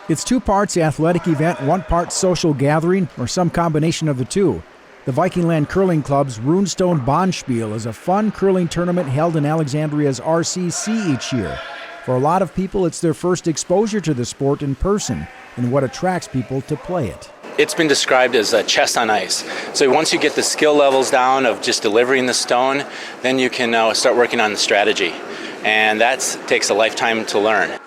It's 2 parts athletic event, 1 part social gathering, or some combination of the two. The Vikingland Curling Club's Runestone Bonspiel is a fun curling tournament held in Alexandria's RCC each year. For a lot of people, it's their first exposure to the sport in person and what attracts people to play it. It's been described as a chess on ice. So once you get the skill levels down of just delivering the stone, then you can start working on the strategy. And that takes a lifetime to learn.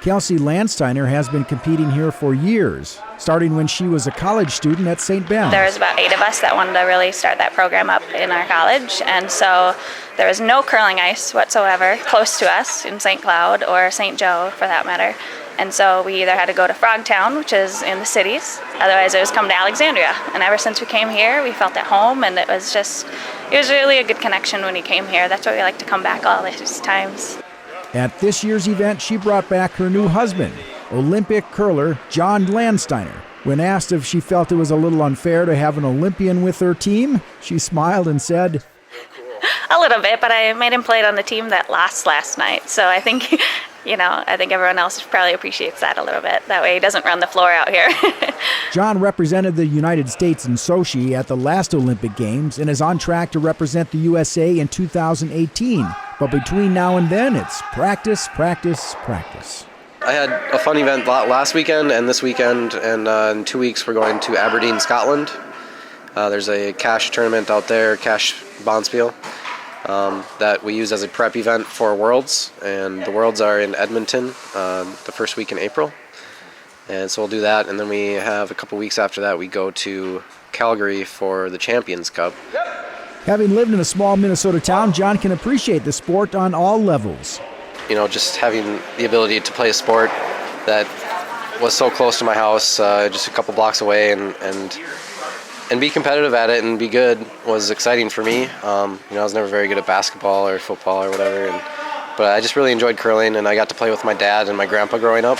Kelsey Landsteiner has been competing here for years, starting when she was a college student at St. Ben. There was about 8 of us that wanted to really start that program up in our college, and so there was no curling ice whatsoever close to us in St. Cloud or St. Joe for that matter. And so we either had to go to Frogtown, which is in the cities, otherwise it was come to Alexandria. And ever since we came here, we felt at home, and it was really a good connection when we came here. That's why we like to come back all these times. At this year's event, she brought back her new husband, Olympic curler John Landsteiner. When asked if she felt it was a little unfair to have an Olympian with her team, she smiled and said, "A little bit, but I made him play on the team that lost last night. So I think, I think everyone else probably appreciates that a little bit. That way he doesn't run the floor out here." John represented the United States in Sochi at the last Olympic Games and is on track to represent the USA in 2018. But between now and then, it's practice, practice, practice. I had a fun event last weekend and this weekend, and in 2 weeks we're going to Aberdeen, Scotland. There's a cash tournament out there, Cash Bonspiel, that we use as a prep event for Worlds, and the Worlds are in Edmonton the first week in April. And so we'll do that, and then we have a couple weeks after that we go to Calgary for the Champions Cup. Having lived in a small Minnesota town, John can appreciate the sport on all levels. Just having the ability to play a sport that was so close to my house, just a couple blocks away, and be competitive at it and be good was exciting for me. I was never very good at basketball or football or whatever, but I just really enjoyed curling, and I got to play with my dad and my grandpa growing up.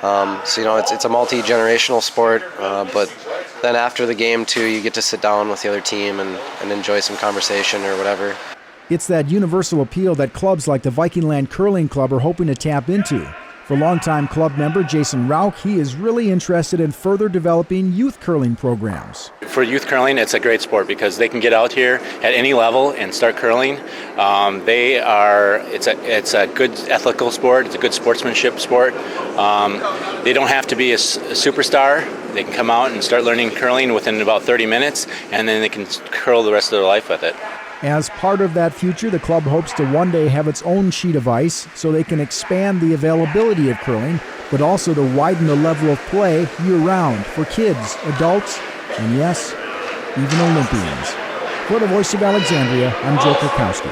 It's a multi-generational sport, but then after the game too, you get to sit down with the other team and enjoy some conversation or whatever. It's that universal appeal that clubs like the Vikingland Curling Club are hoping to tap into. For longtime club member Jason Rauch, he is really interested in further developing youth curling programs. For youth curling, it's a great sport because they can get out here at any level and start curling. It's a good ethical sport. It's a good sportsmanship sport. They don't have to be a superstar. They can come out and start learning curling within about 30 minutes, and then they can curl the rest of their life with it. As part of that future, the club hopes to one day have its own sheet of ice so they can expand the availability of curling, but also to widen the level of play year-round for kids, adults, and yes, even Olympians. For the Voice of Alexandria, I'm Joe Krakowski.